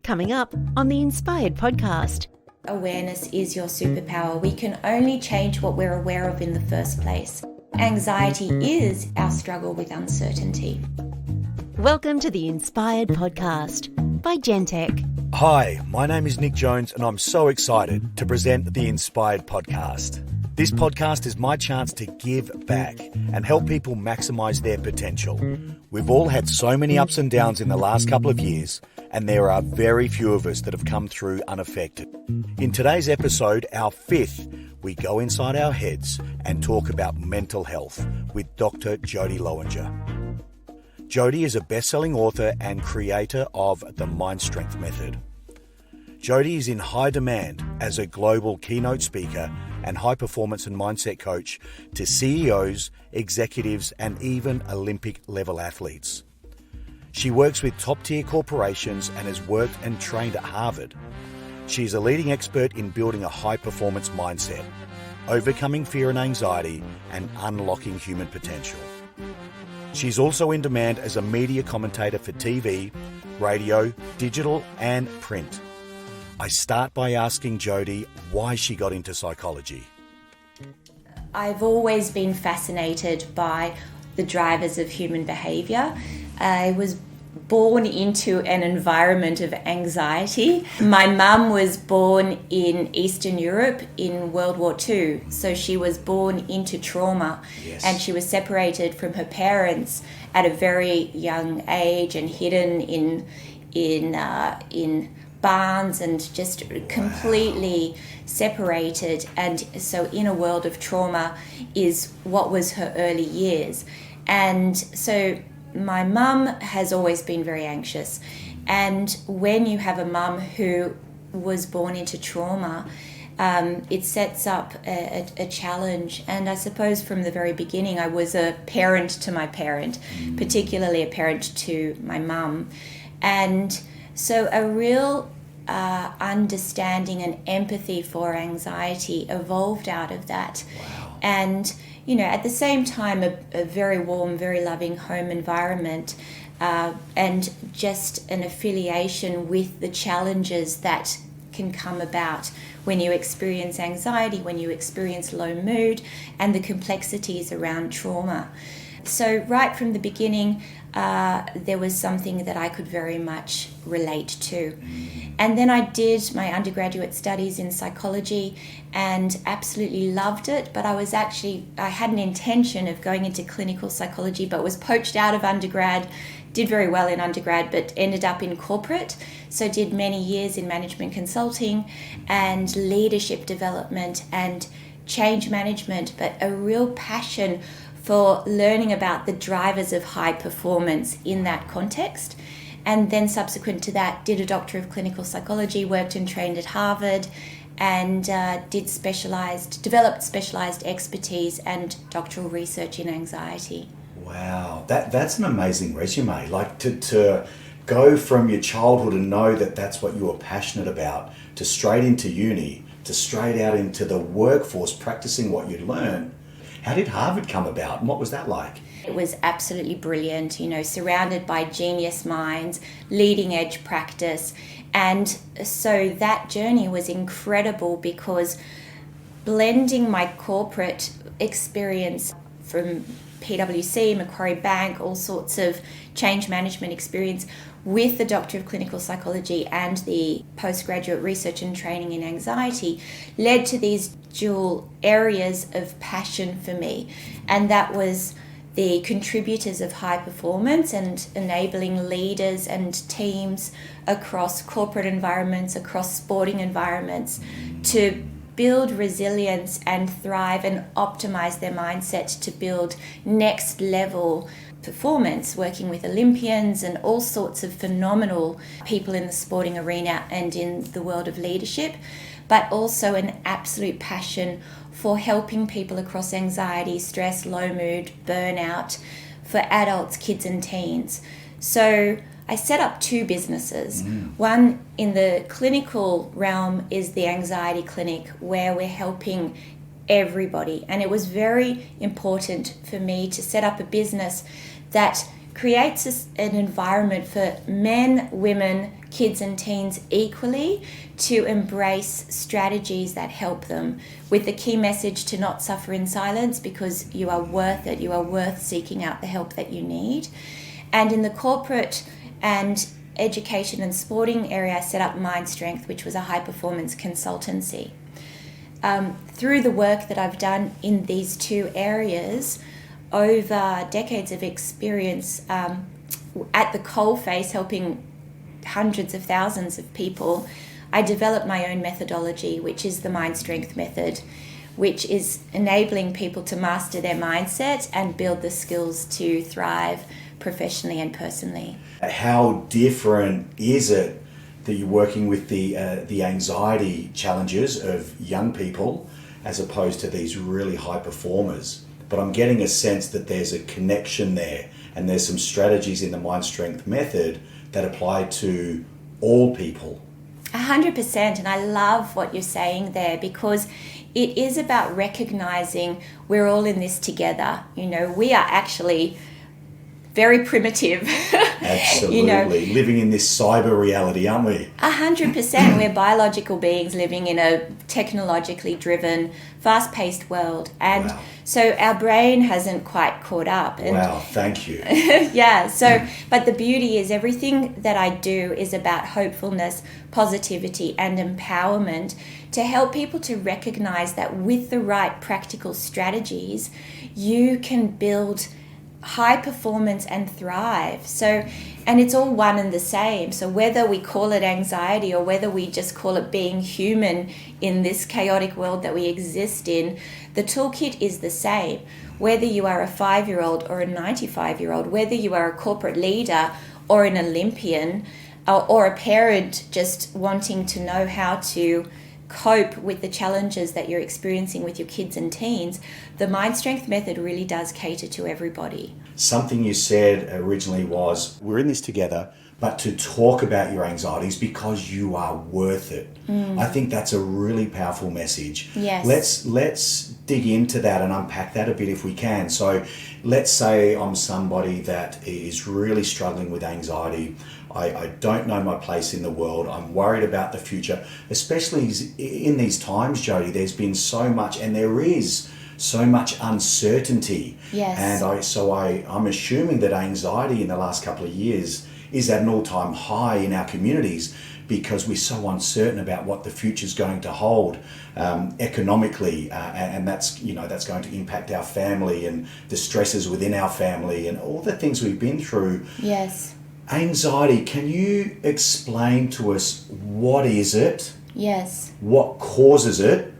Coming up on the Inspired podcast. Awareness is your superpower. We can only change what we're aware of in the first place. Anxiety is our struggle with uncertainty. Welcome to the Inspired podcast by Gentech. Hi, my name is Nick Jones and I'm so excited to present the Inspired podcast. This podcast is my chance to give back and help people maximize their potential. We've all had so many ups and downs in the last couple of years, and there are very few of us that have come through unaffected. In today's episode, our fifth, we go inside our heads and talk about mental health with Dr Jodie Lowinger. Jodie is a best-selling author and creator of the Mind Strength Method. Jodie is in high demand as a global keynote speaker and high-performance and mindset coach to CEOs, executives, and even Olympic-level athletes. She works with top-tier corporations and has worked and trained at Harvard. She is a leading expert in building a high-performance mindset, overcoming fear and anxiety, and unlocking human potential. She's also in demand as a media commentator for TV, radio, digital, and print. I start by asking Jodie why she got into psychology. I've always been fascinated by the drivers of human behavior. I was born into an environment of anxiety. My mum was born in Eastern Europe in World War II, so she was born into trauma. Yes. And she was separated from her parents at a very young age and hidden in barns and just completely separated. And so in a world of trauma is what was her early years. And so my mum has always been very anxious. And when you have a mum who was born into trauma, it sets up a challenge. And I suppose from the very beginning, I was a parent to my parent, particularly a parent to my mum. And so a real understanding and empathy for anxiety evolved out of that. Wow. And, you know, at the same time, a very warm, very loving home environment and just an affiliation with the challenges that can come about when you experience anxiety, when you experience low mood, and the complexities around trauma. So right from the beginning, there was something that I could very much relate to. And then I did my undergraduate studies in psychology and absolutely loved it, but I had an intention of going into clinical psychology, but was poached out of undergrad, did very well in undergrad, but ended up in corporate. So did many years in management consulting and leadership development and change management, but a real passion for learning about the drivers of high performance in that context. And then subsequent to that, did a Doctor of Clinical Psychology, worked and trained at Harvard, and developed specialized expertise and doctoral research in anxiety. Wow, that's an amazing resume. Like to go from your childhood and know that that's what you were passionate about, to straight into uni, to straight out into the workforce practicing what you'd learned. How did Harvard come about and what was that like? It was absolutely brilliant, you know, surrounded by genius minds, leading edge practice. And so that journey was incredible because blending my corporate experience from PwC, Macquarie Bank, all sorts of change management experience with the Doctor of Clinical Psychology and the postgraduate research and training in anxiety led to these dual areas of passion for me. And that was the contributors of high performance and enabling leaders and teams across corporate environments, across sporting environments to build resilience and thrive and optimize their mindset to build next level performance, working with Olympians and all sorts of phenomenal people in the sporting arena and in the world of leadership, but also an absolute passion for helping people across anxiety, stress, low mood, burnout for adults, kids and teens. So I set up two businesses. One in the clinical realm is the anxiety clinic, where we're helping everybody. And it was very important for me to set up a business that creates an environment for men, women, kids and teens equally to embrace strategies that help them, with the key message to not suffer in silence, because you are worth it. You are worth seeking out the help that you need. And in the corporate and education and sporting area, I set up Mind Strength, which was a high performance consultancy. Through the work that I've done in these two areas, over decades of experience at the coalface, helping hundreds of thousands of people, I developed my own methodology, which is the Mind Strength method, which is enabling people to master their mindset and build the skills to thrive professionally and personally. How different is it that you're working with the anxiety challenges of young people as opposed to these really high performers? But I'm getting a sense that there's a connection there, and there's some strategies in the Mind Strength method that apply to all people. 100%, and I love what you're saying there, because it is about recognizing we're all in this together. You know, we are actually very primitive. Absolutely. You know, living in this cyber reality, aren't we? 100%. We're biological beings living in a technologically driven, fast-paced world. And wow. So our brain hasn't quite caught up. And wow, thank you. yeah, so, but the beauty is everything that I do is about hopefulness, positivity, and empowerment to help people to recognize that with the right practical strategies, you can build high performance and thrive. So, and it's all one and the same. So whether we call it anxiety or whether we just call it being human in this chaotic world that we exist in, the toolkit is the same. Whether you are a 5-year-old or a 95-year-old, whether you are a corporate leader or an Olympian, or a parent just wanting to know how to cope with the challenges that you're experiencing with your kids and teens, the Mind Strength method really does cater to everybody. Something you said originally was, we're in this together, but to talk about your anxieties because you are worth it. I think that's a really powerful message. Yes. Let's dig into that and unpack that a bit if we can. So let's say I'm somebody that is really struggling with anxiety. I don't know my place in the world. I'm worried about the future, especially in these times, Jodie. There's been so much, and there is so much uncertainty. Yes. And I'm assuming that anxiety in the last couple of years is at an all-time high in our communities because we're so uncertain about what the future's going to hold economically, and that's going to impact our family and the stresses within our family and all the things we've been through. Yes. Anxiety, can you explain to us what is it? Yes. What causes it?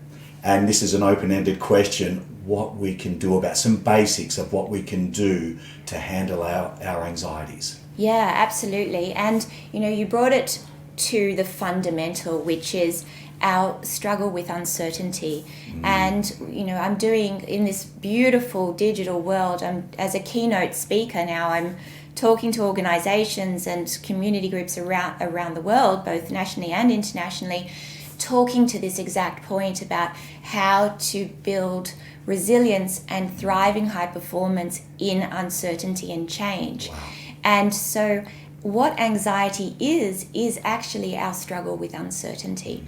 And this is an open-ended question, what we can do about some basics of what we can do to handle our anxieties. Yeah, absolutely. And, you brought it to the fundamental, which is our struggle with uncertainty. And, I'm doing in this beautiful digital world, as a keynote speaker now, I'm talking to organizations and community groups around the world, both nationally and internationally, talking to this exact point about how to build resilience and thriving high performance in uncertainty and change. Wow. And so what anxiety is actually our struggle with uncertainty.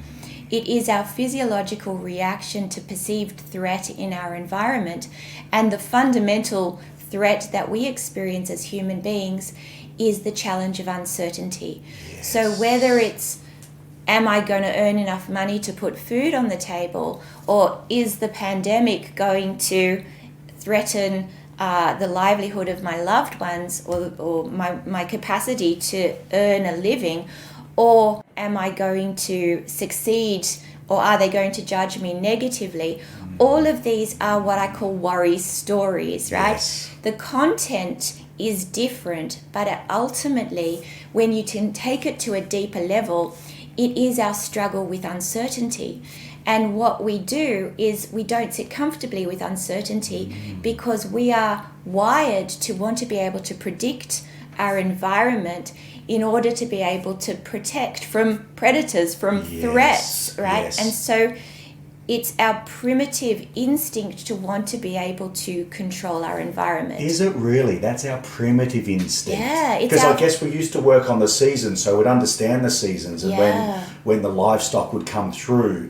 It is our physiological reaction to perceived threat in our environment, and the fundamental threat that we experience as human beings is the challenge of uncertainty. Yes. So whether it's, am I going to earn enough money to put food on the table, or is the pandemic going to threaten the livelihood of my loved ones or my capacity to earn a living, or am I going to succeed, or are they going to judge me negatively? All of these are what I call worry stories, right? Yes. The content is different, but ultimately, when you can take it to a deeper level, it is our struggle with uncertainty. And what we do is we don't sit comfortably with uncertainty because we are wired to want to be able to predict our environment in order to be able to protect from predators, from threats, right? Yes. And so it's our primitive instinct to want to be able to control our environment. Is it really? That's our primitive instinct. Yeah. Because I guess we used to work on the seasons, so we'd understand the seasons, and when the livestock would come through,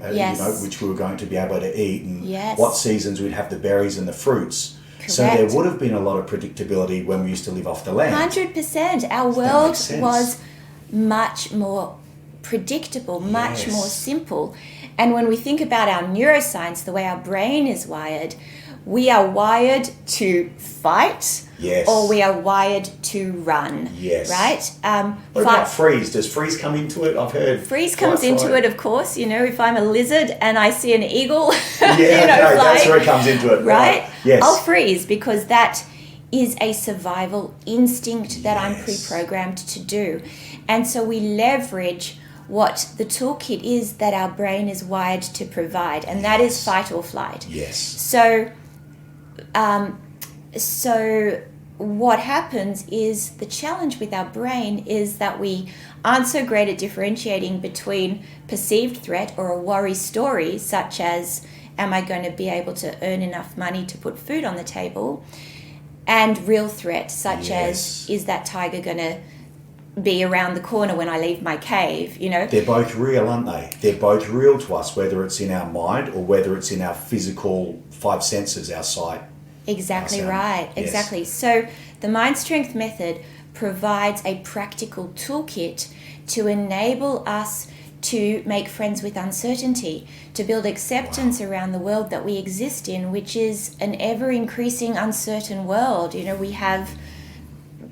which we were going to be able to eat, and what seasons we'd have the berries and the fruits. Correct. So there would have been a lot of predictability when we used to live off the land. 100%. Our world was much more predictable, much more simple. And when we think about our neuroscience, the way our brain is wired, we are wired to fight, or we are wired to run. Yes. Right? What about freeze? Does freeze come into it? I've heard freeze comes into it, of course. You know, if I'm a lizard and I see an eagle, flying, that's where it comes into it, right? Yes. I'll freeze because that is a survival instinct that I'm pre-programmed to do, and so we leverage what the toolkit is that our brain is wired to provide, and that is fight or flight. Yes. So what happens is the challenge with our brain is that we aren't so great at differentiating between perceived threat or a worry story, such as, am I going to be able to earn enough money to put food on the table, and real threat, such as, is that tiger going to be around the corner when I leave my cave, They're both real, aren't they? They're both real to us, whether it's in our mind or whether it's in our physical 5 senses, our sight. Exactly right. Yes. Exactly. So the Mind Strength method provides a practical toolkit to enable us to make friends with uncertainty, to build acceptance around the world that we exist in, which is an ever-increasing uncertain world. We have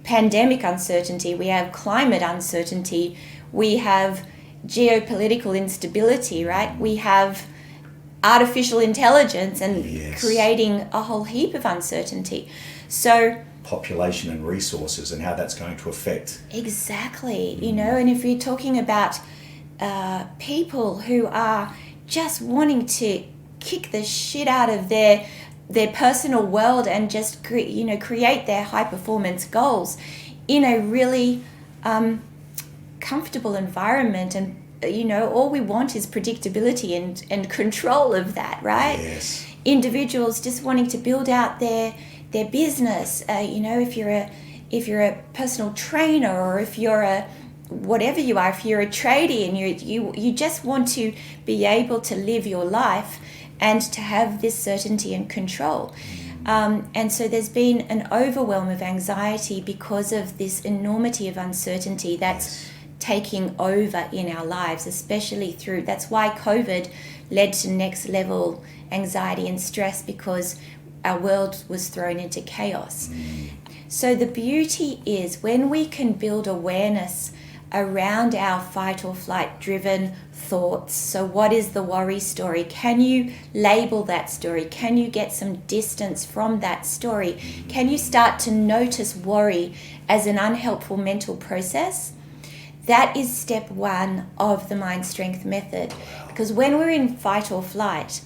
pandemic uncertainty, we have climate uncertainty, we have geopolitical instability, right? We have artificial intelligence and creating a whole heap of uncertainty. So population and resources and how that's going to affect. Exactly. And if you're talking about people who are just wanting to kick the shit out of their personal world and just create their high performance goals in a really comfortable environment, and all we want is predictability and control of that, right? Yes. Individuals just wanting to build out their business, if you're a personal trainer, or if you're a whatever you are, if you're a tradie and you just want to be able to live your life and to have this certainty and control. And so there's been an overwhelm of anxiety because of this enormity of uncertainty that's taking over in our lives, especially that's why COVID led to next level anxiety and stress, because our world was thrown into chaos. So the beauty is when we can build awareness around our fight or flight driven thoughts. So what is the worry story? Can you label that story? Can you get some distance from that story? Can you start to notice worry as an unhelpful mental process? That is step one of the Mind Strength method. Because when we're in fight or flight,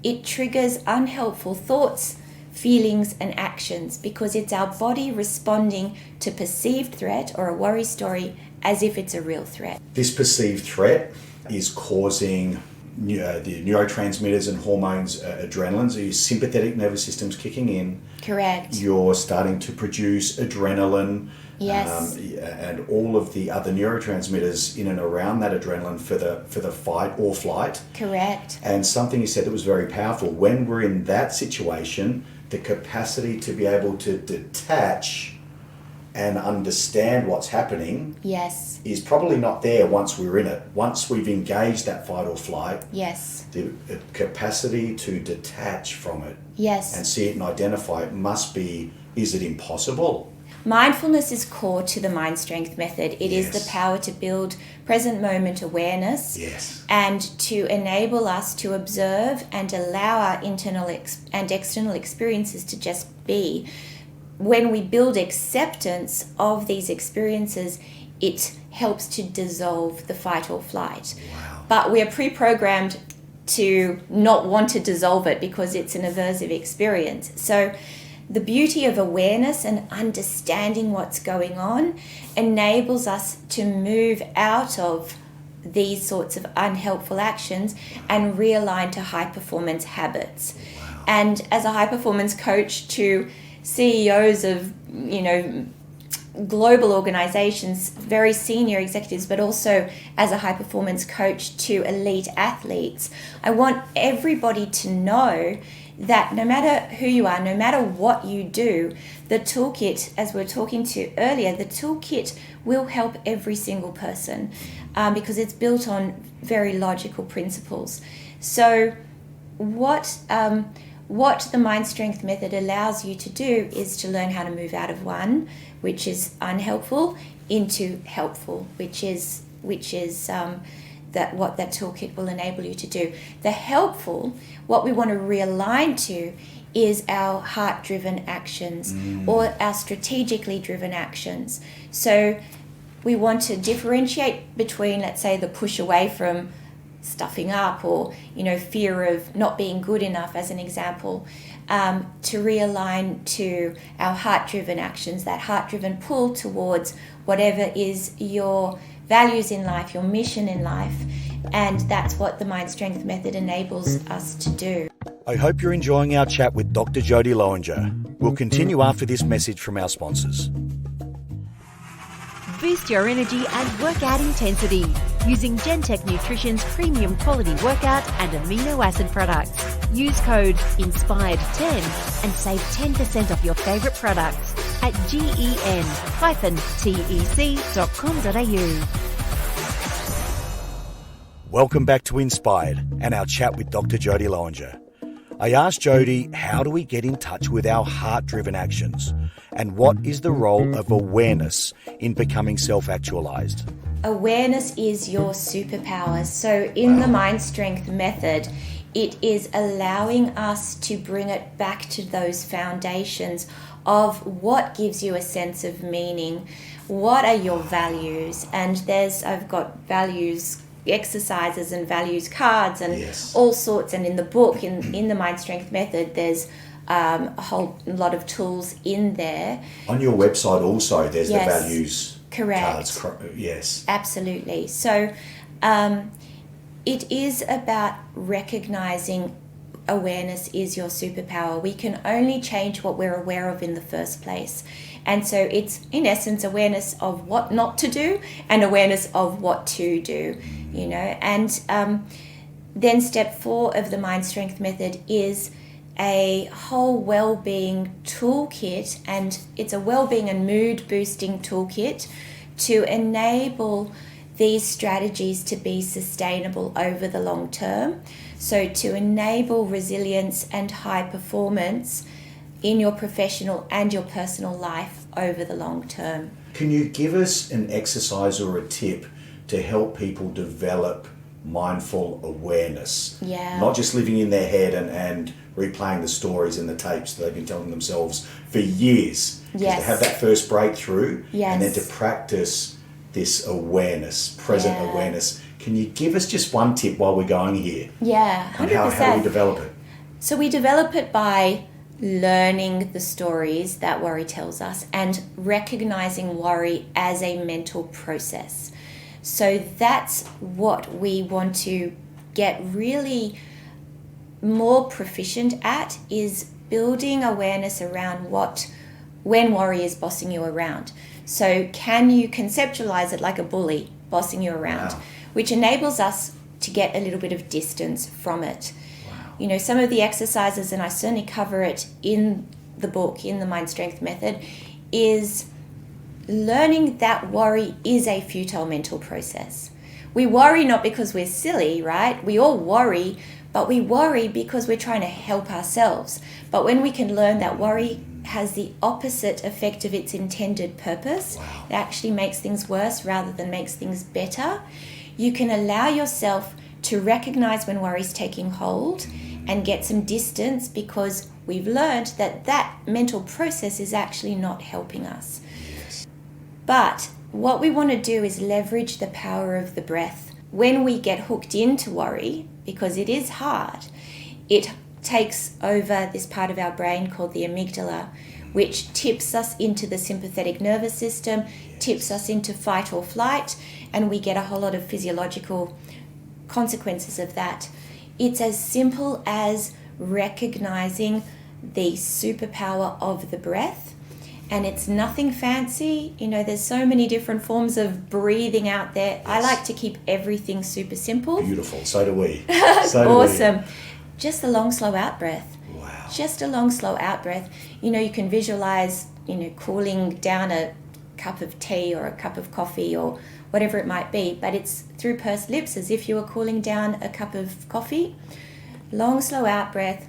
it triggers unhelpful thoughts, feelings and actions, because it's our body responding to perceived threat or a worry story as if it's a real threat. This perceived threat is causing the neurotransmitters and hormones, adrenaline, so your sympathetic nervous system's kicking in. Correct. You're starting to produce adrenaline. Yes. And all of the other neurotransmitters in and around that adrenaline for the fight or flight. Correct. And something you said that was very powerful. When we're in that situation, the capacity to be able to detach and understand what's happening is probably not there once we're in it. Once we've engaged that fight or flight, the capacity to detach from it and see it and identify it must be, is it impossible? Mindfulness is core to the Mind Strength method. It is the power to build present moment awareness and to enable us to observe and allow our internal and external experiences to just be. When we build acceptance of these experiences, it helps to dissolve the fight or flight. Wow. But we are pre-programmed to not want to dissolve it because it's an aversive experience. So the beauty of awareness and understanding what's going on enables us to move out of these sorts of unhelpful actions and realign to high performance habits. Wow. And as a high performance coach to CEOs of, global organizations, very senior executives, but also as a high performance coach to elite athletes, I want everybody to know that no matter who you are, no matter what you do, the toolkit, as we were talking to earlier, the toolkit will help every single person because it's built on very logical principles. So what the Mind Strength method allows you to do is to learn how to move out of one, which is unhelpful, into helpful, which is that what that toolkit will enable you to do. The helpful, what we want to realign to, is our heart-driven actions or our strategically driven actions. So we want to differentiate between, let's say, the push away from stuffing up or fear of not being good enough, as an example, to realign to our heart-driven actions, that heart-driven pull towards whatever is your values in life, your mission in life. And that's what the Mind Strength method enables us to do. I hope you're enjoying our chat with Dr. Jodie Lowinger. We'll continue after this message from our sponsors. Boost your energy and workout intensity using Gentech Nutrition's premium quality workout and amino acid products. Use code INSPIRED10 and save 10% off your favourite products at gen-tec.com.au. Welcome back to Inspired and our chat with Dr. Jodie Lowinger. I asked Jodie, how do we get in touch with our heart-driven actions? And what is the role of awareness in becoming self-actualized? Awareness is your superpower. So in the Mind Strength method, it is allowing us to bring it back to those foundations of what gives you a sense of meaning. What are your values? And I've got values exercises and values cards and all sorts. And in the book, in the Mind Strength method, there's a whole lot of tools in there. On your website also, there's the values cards. Yes. Absolutely. So it is about recognizing awareness is your superpower. We can only change what we're aware of in the first place. And so it's, in essence, awareness of what not to do and awareness of what to do, And then step 4 of the Mind Strength method is a whole well-being toolkit, and it's a well-being and mood-boosting toolkit to enable these strategies to be sustainable over the long term. So to enable resilience and high performance in your professional and your personal life over the long term. Can you give us an exercise or a tip to help people develop mindful awareness? Yeah. Not just living in their head and replaying the stories and the tapes that they've been telling themselves for years. Yes. To have that first breakthrough and then to Yes. practice this awareness, present awareness. Can you give us just one tip while we're going here? Yeah, 100%. On how we develop it? So we develop it by learning the stories that worry tells us and recognizing worry as a mental process. So that's what we want to get really more proficient at, is building awareness around when worry is bossing you around. So can you conceptualize it like a bully bossing you around, which enables us to get a little bit of distance from it. Wow. Some of the exercises, and I certainly cover it in the book, in the Mind Strength method, is learning that worry is a futile mental process. We worry not because we're silly, right? We all worry, but we worry because we're trying to help ourselves. But when we can learn that worry has the opposite effect of its intended purpose, it actually makes things worse rather than makes things better, you can allow yourself to recognize when worry's taking hold and get some distance, because we've learned that mental process is actually not helping us. But what we want to do is leverage the power of the breath. When we get hooked into worry, because it is hard, it takes over this part of our brain called the amygdala, which tips us into the sympathetic nervous system, tips us into fight or flight, and we get a whole lot of physiological consequences of that. It's as simple as recognizing the superpower of the breath, and it's nothing fancy. There's so many different forms of breathing out there. Yes. I like to keep everything super simple. Beautiful. So do we. Awesome. Just a long, slow out breath. Wow. Just a long, slow out breath. You can visualize, cooling down a cup of tea or a cup of coffee or whatever it might be, but it's through pursed lips, as if you were cooling down a cup of coffee. Long, slow out breath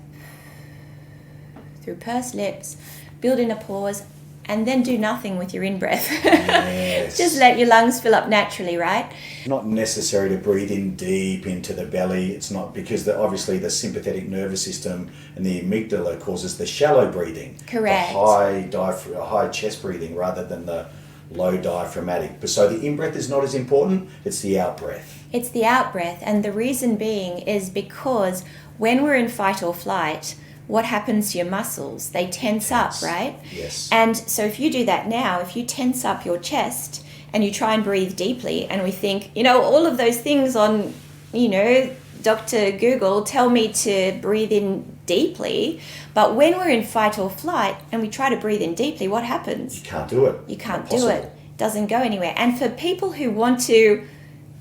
through pursed lips, build in a pause, and then do nothing with your in-breath. Yes. Just let your lungs fill up naturally, right? Not necessary to breathe in deep into the belly. It's not, because obviously the sympathetic nervous system and the amygdala causes the shallow breathing. Correct. The high chest breathing rather than the low diaphragmatic. So the in-breath is not as important, it's the out-breath. It's the out-breath, and the reason being is because when we're in fight or flight, what happens to your muscles? They tense up, right? Yes. And so if you do that now, if you tense up your chest and you try and breathe deeply, and we think, all of those things on, Dr. Google tell me to breathe in deeply, but when we're in fight or flight and we try to breathe in deeply, what happens? You can't do it. You can't do it. It doesn't go anywhere. And for people who want to,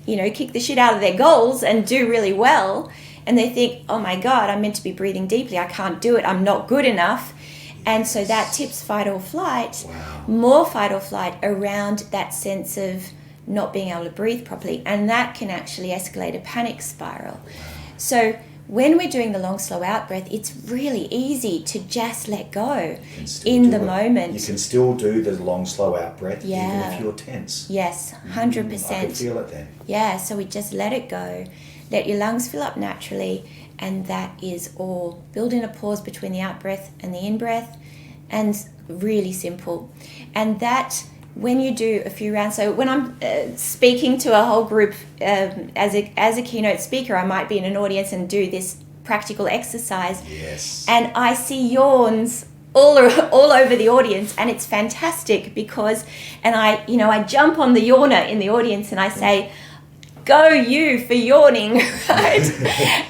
kick the shit out of their goals and do really well, and they think, oh my God, I'm meant to be breathing deeply. I can't do it. I'm not good enough. And so that tips fight or flight, more fight or flight around that sense of not being able to breathe properly. And that can actually escalate a panic spiral. So when we're doing the long, slow out breath, it's really easy to just let go in the moment. You can still do the long, slow out breath even if you're tense. Yes, 100%. I can feel it then. Yeah, so we just let it go. Let your lungs fill up naturally, and that is all. Build in a pause between the out-breath and the in-breath, and really simple. And that, when you do a few rounds, so when I'm speaking to a whole group as a keynote speaker, I might be in an audience and do this practical exercise. Yes. And I see yawns all over the audience, and it's fantastic because, and I jump on the yawner in the audience and I say, go you for yawning, right?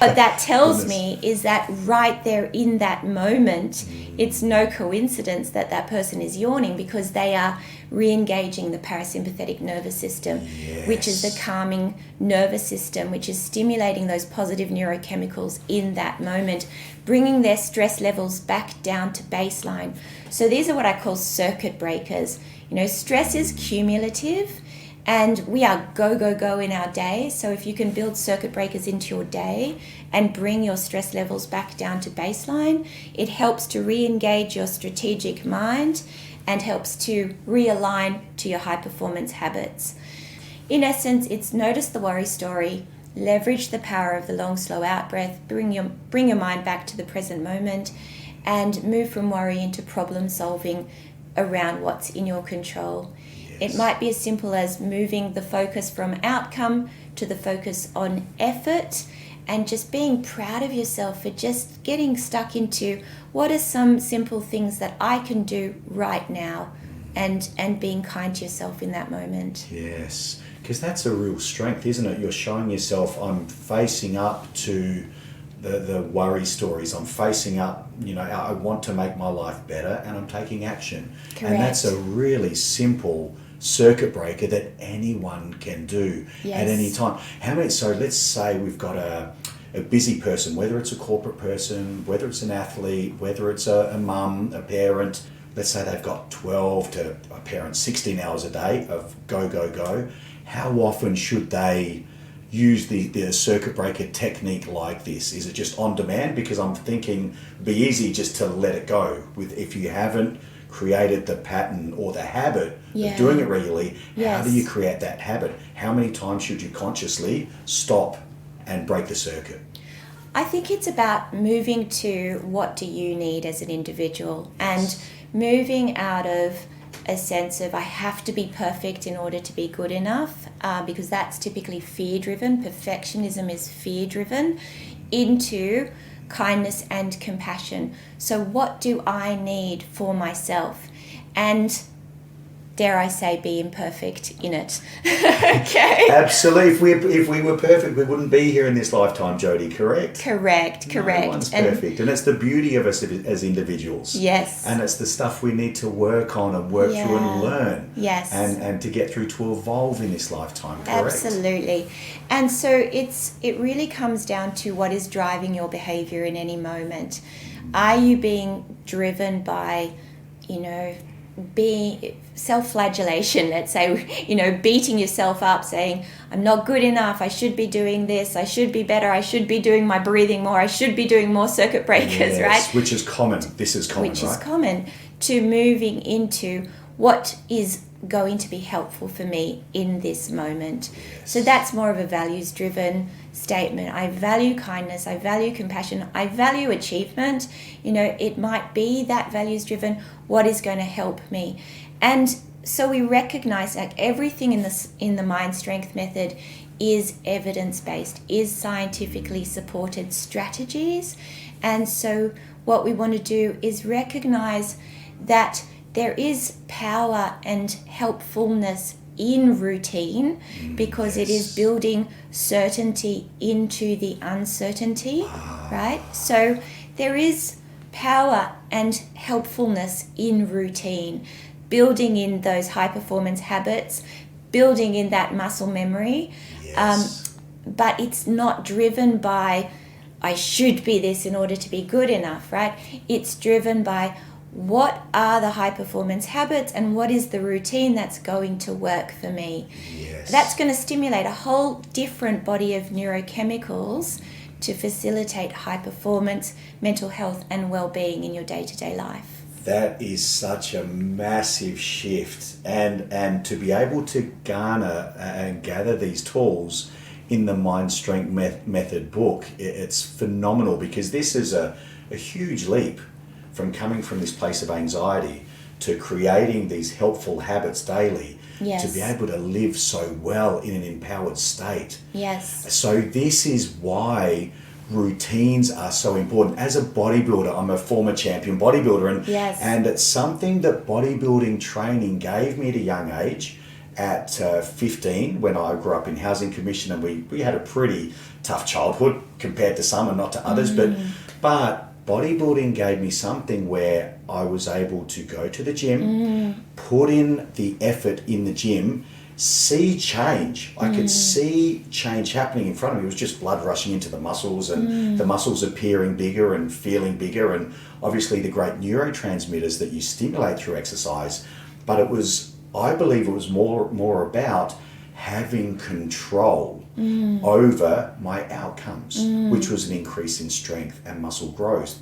But that tells me is that right there in that moment, it's no coincidence that that person is yawning, because they are re-engaging the parasympathetic nervous system, which is the calming nervous system, which is stimulating those positive neurochemicals in that moment, bringing their stress levels back down to baseline. So these are what I call circuit breakers. Stress is cumulative, and we are go, go, go in our day. So if you can build circuit breakers into your day and bring your stress levels back down to baseline, it helps to re-engage your strategic mind and helps to realign to your high performance habits. In essence, it's notice the worry story, leverage the power of the long, slow out breath, bring your mind back to the present moment, and move from worry into problem solving around what's in your control. It might be as simple as moving the focus from outcome to the focus on effort, and just being proud of yourself for just getting stuck into what are some simple things that I can do right now, and being kind to yourself in that moment. Yes, because that's a real strength, isn't it? You're showing yourself, I'm facing up to the worry stories. I'm facing up, I want to make my life better, and I'm taking action. Correct. And that's a really simple circuit breaker that anyone can do at any time. So let's say we've got a busy person, whether it's a corporate person, whether it's an athlete, whether it's a mum, a parent. Let's say they've got 12 to a parent 16 hours a day of go, go, go. How often should they use the circuit breaker technique like this? Is it just on demand? Because I'm thinking it'd be easy just to let it go. If you haven't created the pattern or the habit of doing it regularly, how do you create that habit? How many times should you consciously stop and break the circuit? I think it's about moving to what do you need as an individual, and moving out of a sense of I have to be perfect in order to be good enough, because that's typically fear-driven. Perfectionism is fear-driven, into kindness and compassion. So what do I need for myself? And dare I say, be imperfect in it. Okay. Absolutely. If we were perfect, we wouldn't be here in this lifetime, Jodie, correct? Correct. No one's perfect. And it's the beauty of us as individuals. Yes. And it's the stuff we need to work on and work through and learn. Yes. And to get through to evolve in this lifetime, correct? Absolutely. And so it really comes down to what is driving your behavior in any moment. Are you being driven by, being self-flagellation, let's say, beating yourself up, saying, I'm not good enough, I should be doing this, I should be better, I should be doing my breathing more, I should be doing more circuit breakers, right? Which is common. This is common, Which is common, to moving into what is going to be helpful for me in this moment. Yes. So that's more of a values-driven statement. I value kindness, I value compassion, I value achievement. It might be that values-driven, what is going to help me. And so we recognize that everything in the mind strength method is evidence-based, is scientifically supported strategies. And so what we want to do is recognize that there is power and helpfulness in routine, because it is building certainty into the uncertainty, right? So there is power and helpfulness in routine, building in those high performance habits, building in that muscle memory. Yes. But it's not driven by, I should be this in order to be good enough, right? It's driven by, what are the high performance habits and what is the routine that's going to work for me? Yes. That's going to stimulate a whole different body of neurochemicals to facilitate high performance, mental health and well-being in your day-to-day life. That is such a massive shift, and to be able to garner and gather these tools in the Mind Strength Method book, it's phenomenal, because this is a huge leap from coming from this place of anxiety to creating these helpful habits daily, Yes. to be able to live so well in an empowered state. Yes. So this is why routines are so important. As a bodybuilder, I'm a former champion bodybuilder, and it's something that bodybuilding training gave me at a young age. At 15, when I grew up in Housing Commission, and we had a pretty tough childhood compared to some and not to others, but bodybuilding gave me something where I was able to go to the gym, put in the effort in the gym, see change. I could see change happening in front of me. It was just blood rushing into the muscles, and the muscles appearing bigger and feeling bigger, and obviously the great neurotransmitters that you stimulate through exercise. But I believe it was more about having control over my outcomes, which was an increase in strength and muscle growth.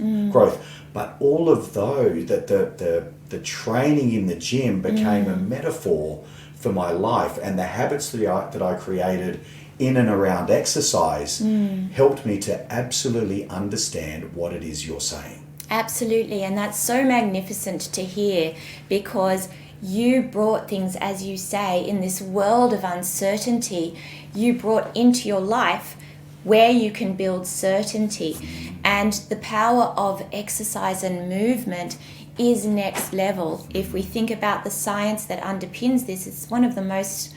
But all of those, that the training in the gym became a metaphor for my life, and the habits that I created in and around exercise helped me to absolutely understand what it is you're saying. Absolutely, and that's so magnificent to hear, because you brought things, as you say, in this world of uncertainty, you brought into your life where you can build certainty. And the power of exercise and movement is next level. If we think about the science that underpins this, it's one of the most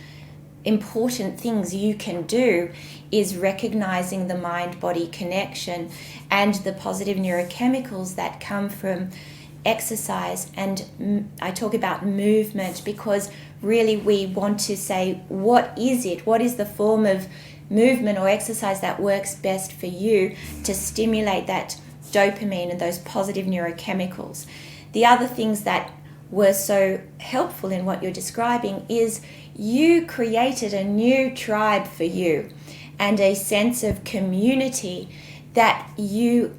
important things you can do, is recognizing the mind-body connection and the positive neurochemicals that come from exercise. And I talk about movement because really we want to say, what is it? What is the form of movement or exercise that works best for you to stimulate that dopamine and those positive neurochemicals? The other things that were so helpful in what you're describing is you created a new tribe for you and a sense of community, that you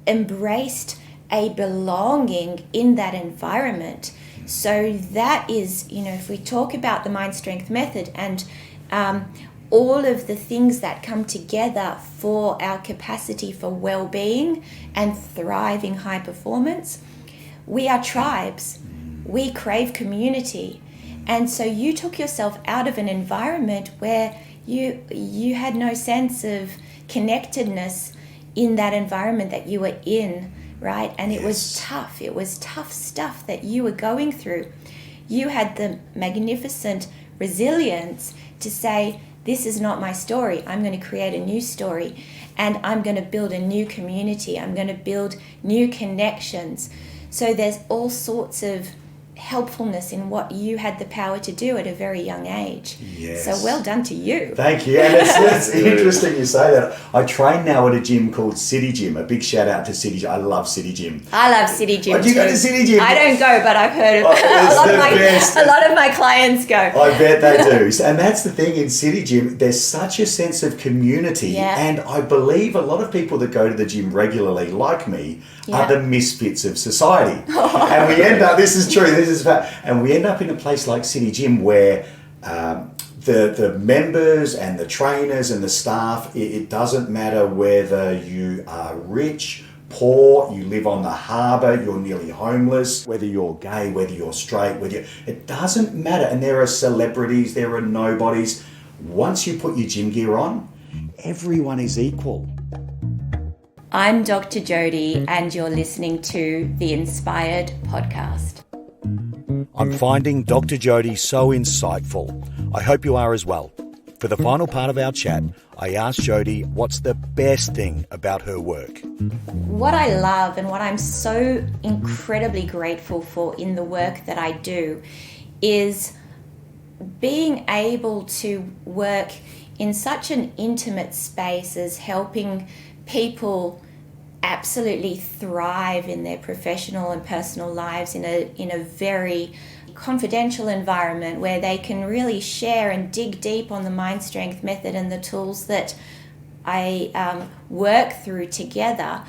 embraced a belonging in that environment. So that is, if we talk about the Mind Strength Method and all of the things that come together for our capacity for well-being and thriving high performance, we are tribes. We crave community. And so you took yourself out of an environment where you had no sense of connectedness in that environment that you were in, right? And it was tough. It was tough stuff that you were going through. You had the magnificent resilience to say, this is not my story. I'm going to create a new story, and I'm going to build a new community. I'm going to build new connections. So there's all sorts of helpfulness in what you had the power to do at a very young age. Yes. So well done to you. Thank you. And it's interesting you say that. I train now at a gym called City Gym. A big shout out to City Gym. I love City Gym. I love City Gym. Do you go to City Gym? I don't go, but I've heard of a lot of my clients go. I bet they do. And that's the thing in City Gym, there's such a sense of community. And I believe a lot of people that go to the gym regularly, like me, are the misfits of society. And we end up, this is true, this is fact, and we end up in a place like City Gym where the members and the trainers and the staff, it doesn't matter whether you are rich, poor, you live on the harbour, you're nearly homeless, whether you're gay, whether you're straight, it doesn't matter. And there are celebrities, there are nobodies. Once you put your gym gear on, everyone is equal. I'm Dr. Jodie, and you're listening to the Inspired Podcast. I'm finding Dr. Jodie so insightful. I hope you are as well. For the final part of our chat, I asked Jodie what's the best thing about her work. What I love and what I'm so incredibly grateful for in the work that I do is being able to work in such an intimate space as helping people absolutely thrive in their professional and personal lives in a very confidential environment where they can really share and dig deep on the mind strength method and the tools that I work through together.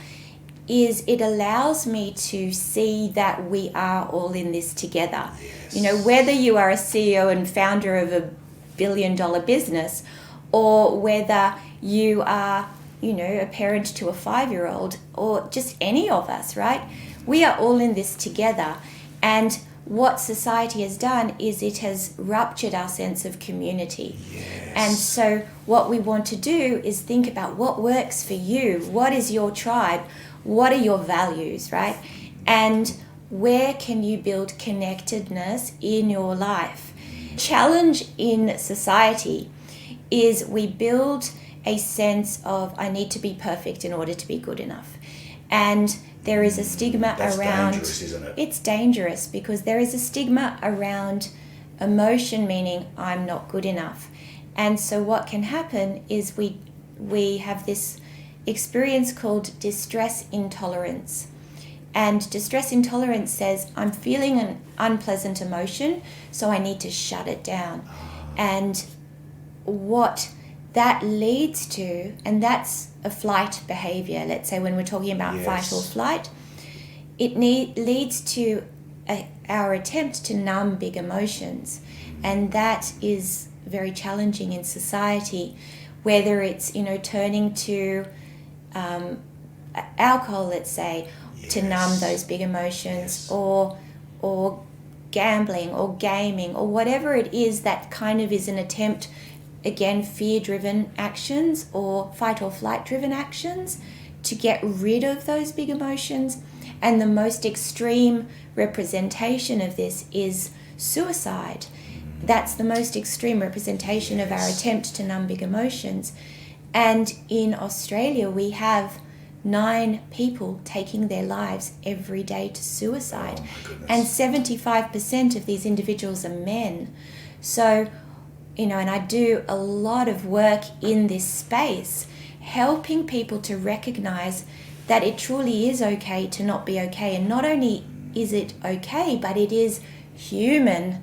Is it allows me to see that we are all in this together. You know, whether you are a CEO and founder of a billion-dollar business, or whether you are, you know, a parent to a 5-year-old, or just any of us, right? We are all in this together. And what society has done is it has ruptured our sense of community. And so what we want to do is think about what works for you. What is your tribe? What are your values, right? And where can you build connectedness in your life? Challenge in society is we build a sense of I need to be perfect in order to be good enough. And there is a stigma around... Dangerous, isn't it? It's dangerous because there is a stigma around emotion, meaning I'm not good enough. And so what can happen is we have this experience called distress intolerance. And distress intolerance says I'm feeling an unpleasant emotion, so I need to shut it down. And what that leads to, and that's a flight behavior, let's say when we're talking about fight or flight, it leads to our attempt to numb big emotions. And that is very challenging in society, whether it's, you know, turning to alcohol, let's say, to numb those big emotions, or gambling or gaming or whatever it is that kind of is an attempt, again, fear-driven actions or fight or flight-driven actions to get rid of those big emotions. And the most extreme representation of this is suicide. That's the most extreme representation of our attempt to numb big emotions. And in Australia, we have 9 people taking their lives every day to suicide. And 75% of these individuals are men. So, you know, and I do a lot of work in this space, helping people to recognize that it truly is okay to not be okay. And not only is it okay, but it is human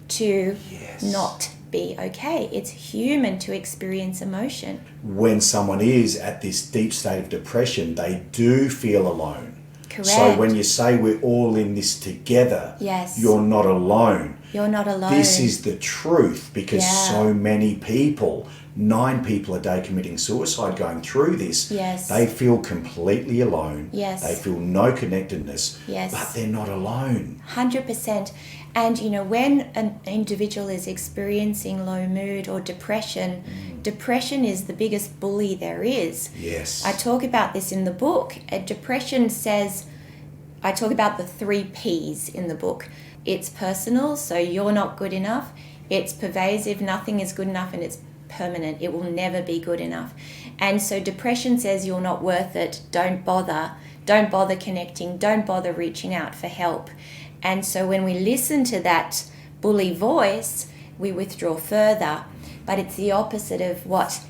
to not be okay. It's human to experience emotion. When someone is at this deep state of depression, they do feel alone. Correct. So when you say we're all in this together, you're not alone. You're not alone. This is the truth, because so many people, 9 people a day committing suicide going through this, they feel completely alone. They feel no connectedness, but they're not alone. 100%. And, you know, when an individual is experiencing low mood or depression, depression is the biggest bully there is. Yes. I talk about this in the book. Depression says, I talk about the 3 Ps in the book. It's personal, so you're not good enough. It's pervasive, nothing is good enough, and it's permanent. It will never be good enough. And so depression says you're not worth it. Don't bother connecting. Don't bother reaching out for help. And so when we listen to that bully voice, we withdraw further. But it's the opposite of what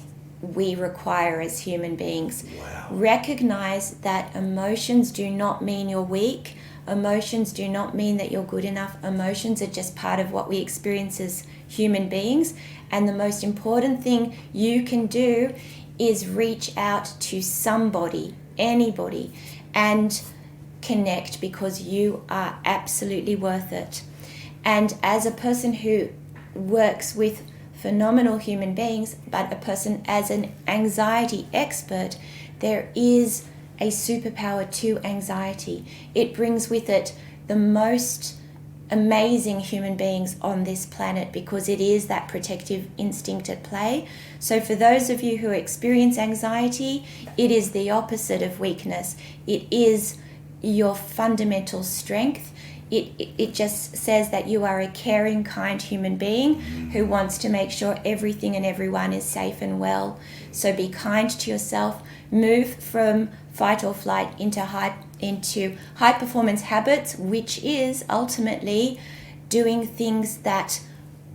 we require as human beings. Wow. Recognize that emotions do not mean you're weak. Emotions do not mean that you're good enough. Emotions are just part of what we experience as human beings. And the most important thing you can do is reach out to somebody, anybody, and connect, because you are absolutely worth it. And as a person who works with phenomenal human beings, but a person as an anxiety expert, there is a superpower to anxiety. It brings with it the most amazing human beings on this planet, because it is that protective instinct at play. So for those of you who experience anxiety, it is the opposite of weakness. It is your fundamental strength. It just says that you are a caring, kind human being who wants to make sure everything and everyone is safe and well. So be kind to yourself. Move from fight or flight into high performance habits, which is ultimately doing things that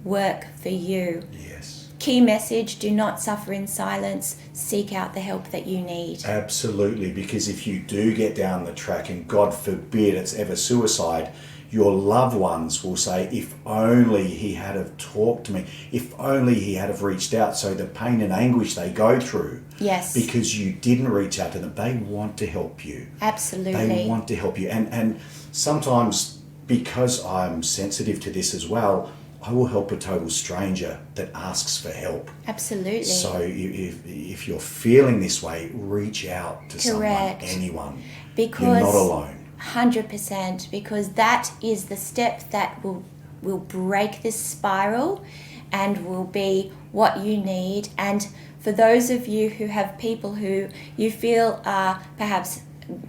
work for you. Yes. Key message: do not suffer in silence. Seek out the help that you need. Absolutely, because if you do get down the track, and God forbid it's ever suicide, your loved ones will say, if only he had have talked to me, if only he had have reached out. So the pain and anguish they go through, Yes, because you didn't reach out to them, they want to help you. absolutely. They want to help you. And sometimes, because I'm sensitive to this as well, I will help a total stranger that asks for help. Absolutely. So if you're feeling this way, reach out to Correct. someone, anyone. Because you're not alone. 100%, because that is the step that will break this spiral and will be what you need. And for those of you who have people who you feel are perhaps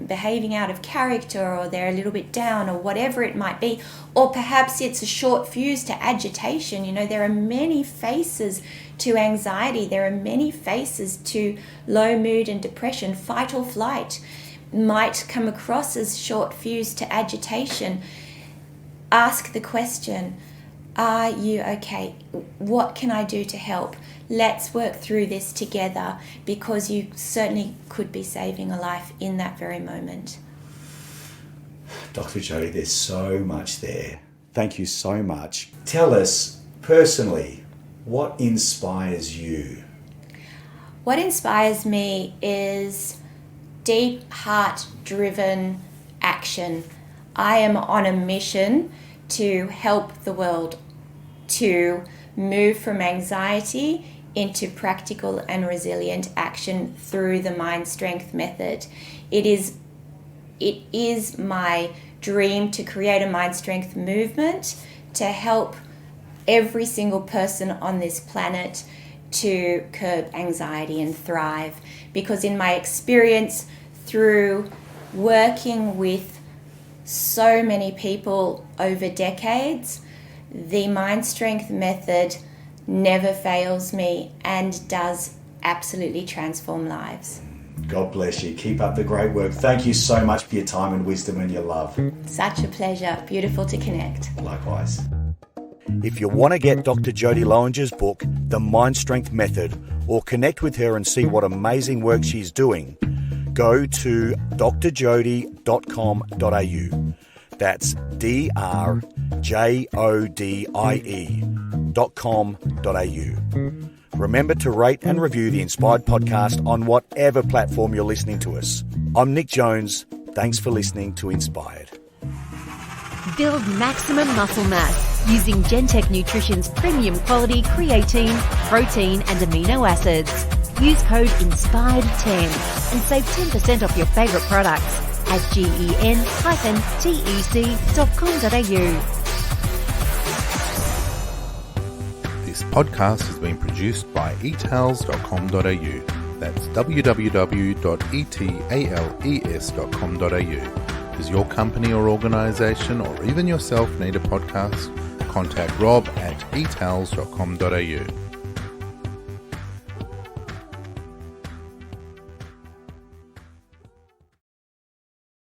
behaving out of character, or they're a little bit down, or whatever it might be, or perhaps it's a short fuse to agitation. You know, there are many faces to anxiety. There are many faces to low mood and depression. Fight or flight might come across as short fuse to agitation. Ask the question, are you okay? What can I do to help? Let's work through this together, because you certainly could be saving a life in that very moment. Dr. Jodie, there's so much there. Thank you so much. Tell us personally, what inspires you? What inspires me is deep heart-driven action. I am on a mission to help the world to move from anxiety into practical and resilient action through the Mind Strength method. It is my dream to create a Mind Strength movement to help every single person on this planet to curb anxiety and thrive. Because in my experience, through working with so many people over decades, the Mind Strength method never fails me and does absolutely transform lives. God bless you. Keep up the great work. Thank you so much for your time and wisdom and your love. Such a pleasure. Beautiful to connect. Likewise. If you want to get Dr. Jodie Lowinger's book, The Mind Strength Method, or connect with her and see what amazing work she's doing, go to drjodie.com.au. That's drjodie.com.au. Remember to rate and review the Inspired Podcast on whatever platform you're listening to us. I'm Nick Jones. Thanks for listening to Inspired. Build maximum muscle mass using Gentech Nutrition's premium quality creatine, protein and amino acids. Use code INSPIRED10 and save 10% off your favourite products at gen-tec.com.au. This podcast has been produced by etals.com.au. That's www.etales.com.au. Does your company or organisation or even yourself need a podcast? Contact Rob at etals.com.au.